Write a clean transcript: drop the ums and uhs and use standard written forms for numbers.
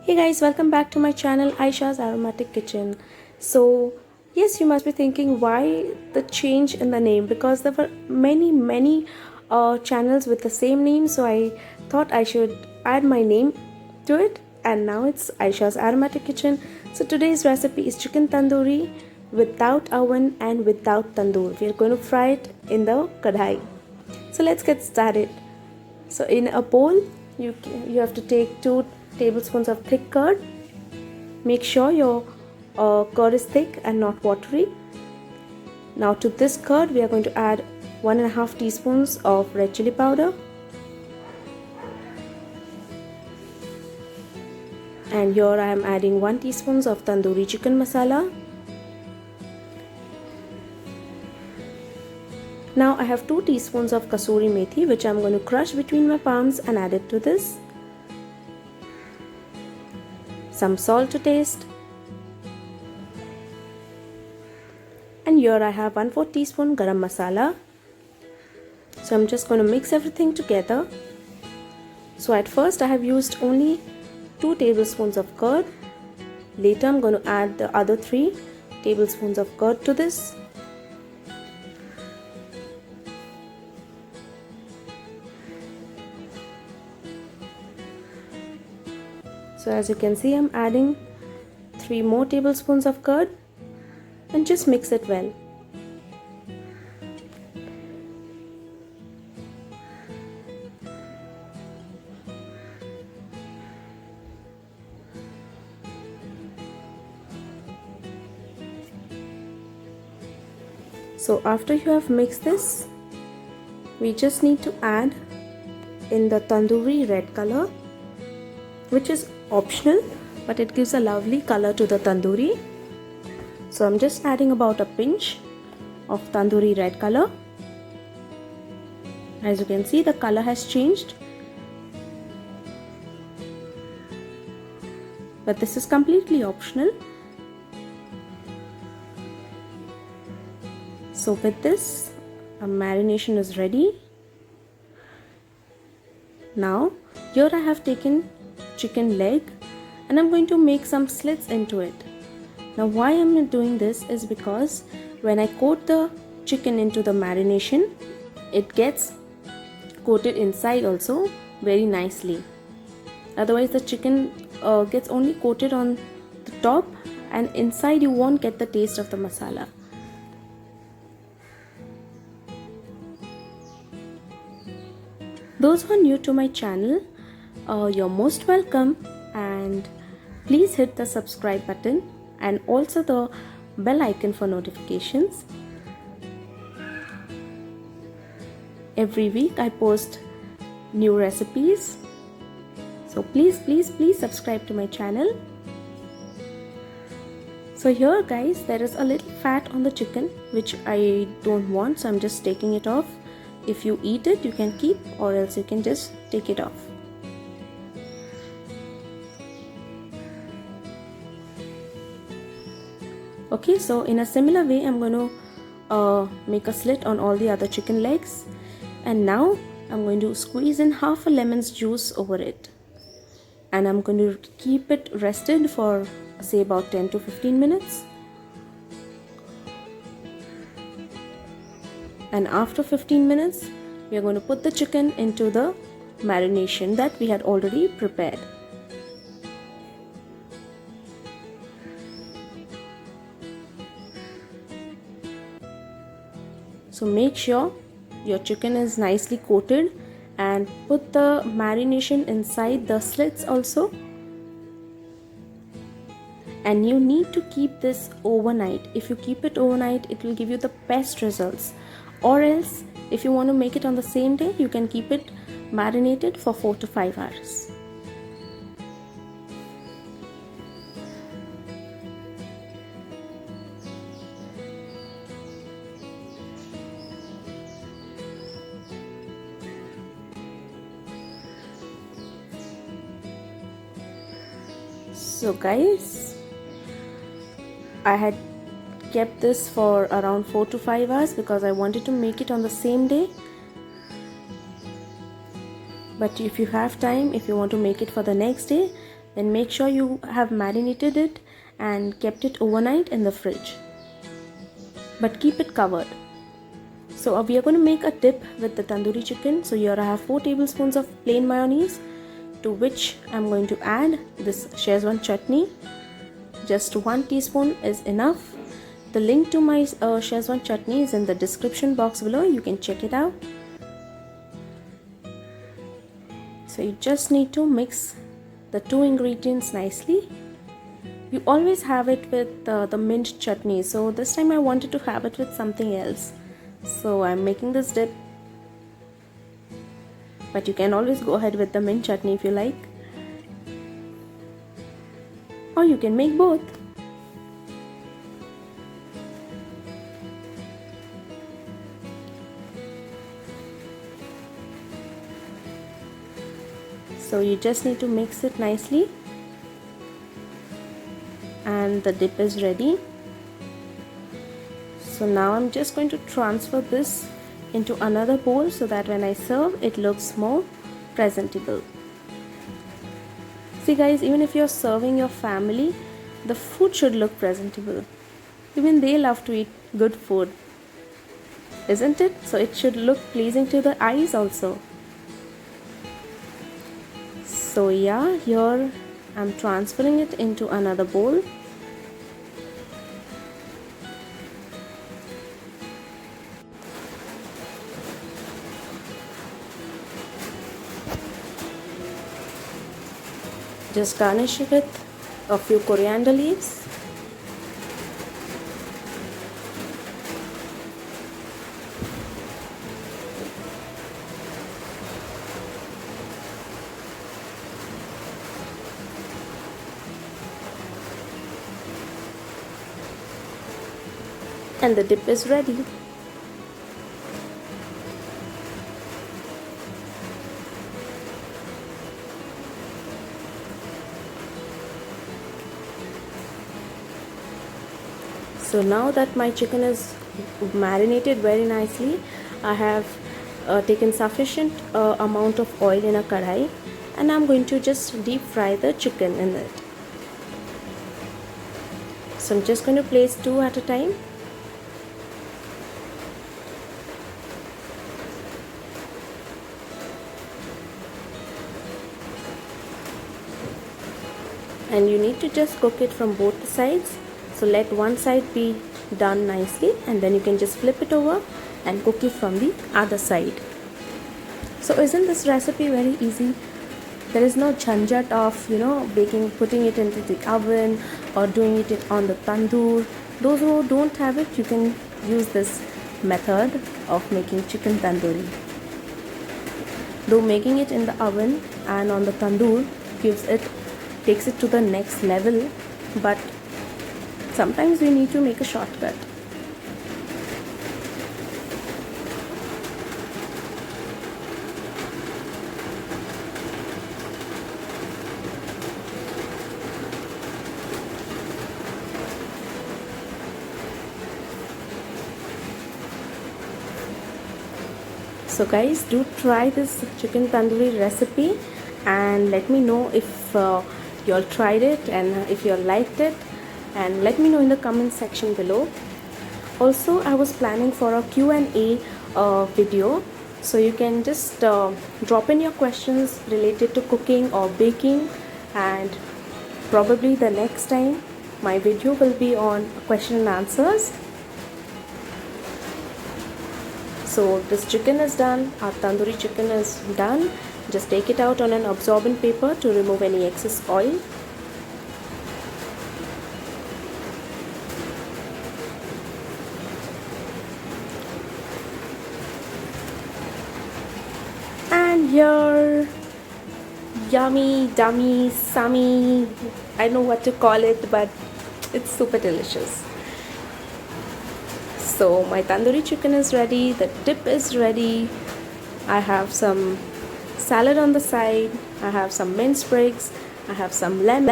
Hey guys, welcome back to my channel Aisha's Aromatic Kitchen. So, yes, you must be thinking why the change in the name, because there were many channels with the same name, so I thought I should add my name to it, and now it's Aisha's Aromatic Kitchen. So, today's recipe is chicken tandoori without oven and without tandoor. We are going to fry it in the kadhai. So, let's get started. So in a bowl, you have to take 2 tablespoons of thick curd. Make sure your curd is thick and not watery. Now to this curd, we are going to add 1.5 teaspoons of red chili powder. And here I am adding 1 teaspoon of tandoori chicken masala. Now I have 2 teaspoons of kasuri methi, which I am going to crush between my palms and add it to this. Some salt to taste. And here I have 1/4 teaspoon garam masala. So I'm just going to mix everything together. So at first I have used only 2 tablespoons of curd. Later I'm going to add the other 3 tablespoons of curd to this. So as you can see, I'm adding 3 more tablespoons of curd and just mix it well. So after you have mixed this, we just need to add in the tandoori red color, which is optional, but it gives a lovely color to the tandoori. So I'm just adding about a pinch of tandoori red color. As you can see, the color has changed, but this is completely optional. So with this, our marination is ready. Now here I have taken chicken leg and I'm going to make some slits into it. Now why I'm doing this is because when I coat the chicken into the marination, it gets coated inside also very nicely. Otherwise the chicken gets only coated on the top, and inside you won't get the taste of the masala. Those who are new to my channel, you're most welcome, and please hit the subscribe button and also the bell icon for notifications. Every week I post new recipes, so please subscribe to my channel. So here guys, there is a little fat on the chicken which I don't want, so I'm just taking it off. If you eat it, you can keep, or else you can just take it off. Okay, so in a similar way, I'm going to make a slit on all the other chicken legs, and now I'm going to squeeze in half a lemon's juice over it, and I'm going to keep it rested for say about 10 to 15 minutes. And after 15 minutes, we are going to put the chicken into the marination that we had already prepared. So make sure your chicken is nicely coated and put the marination inside the slits also. And you need to keep this overnight. If you keep it overnight, it will give you the best results. Or else, if you want to make it on the same day, you can keep it marinated for 4 to 5 hours. So guys, I had kept this for around 4 to 5 hours because I wanted to make it on the same day. But if you have time, if you want to make it for the next day, then make sure you have marinated it and kept it overnight in the fridge, but keep it covered. So we are going to make a dip with the tandoori chicken. So here I have 4 tablespoons of plain mayonnaise, to which I'm going to add this Szechuan chutney. Just 1 teaspoon is enough. The link to my Szechuan chutney is in the description box below. You can check it out. So you just need to mix the 2 ingredients nicely. You always have it with the mint chutney, so this time I wanted to have it with something else. So I'm making this dip, but you can always go ahead with the mint chutney if you like, or you can make both. So you just need to mix it nicely, and the dip is ready. So now I'm just going to transfer this into another bowl so that when I serve it looks more presentable. See guys, even if you're serving your family, the food should look presentable. Even they love to eat good food, isn't it? So it should look pleasing to the eyes also. So yeah, here I'm transferring it into another bowl. Just garnish it with a few coriander leaves. And the dip is ready. So now that my chicken is marinated very nicely, I have taken sufficient amount of oil in a kadhai, and I'm going to just deep fry the chicken in it. So I'm just going to place 2 at a time. And you need to just cook it from both the sides. So let one side be done nicely, and then you can just flip it over and cook it from the other side. So isn't this recipe very easy? There is no jhanjat of putting it into the oven or doing it on the tandoor. Those who don't have it, you can use this method of making chicken tandoori. Though making it in the oven and on the tandoor takes it to the next level, but sometimes we need to make a shortcut. So guys, do try this chicken tandoori recipe and let me know if you all tried it and if you all liked it, and let me know in the comment section below. Also, I was planning for a Q&A video, so you can just drop in your questions related to cooking or baking, and probably the next time my video will be on question and answers. So this chicken is done, our tandoori chicken is done. Just take it out on an absorbent paper to remove any excess oil. And your yummy, dummy, sammy, I don't know what to call it, but it's super delicious. So my tandoori chicken is ready, the dip is ready, I have some salad on the side, I have some mint sprigs, I have some lemon.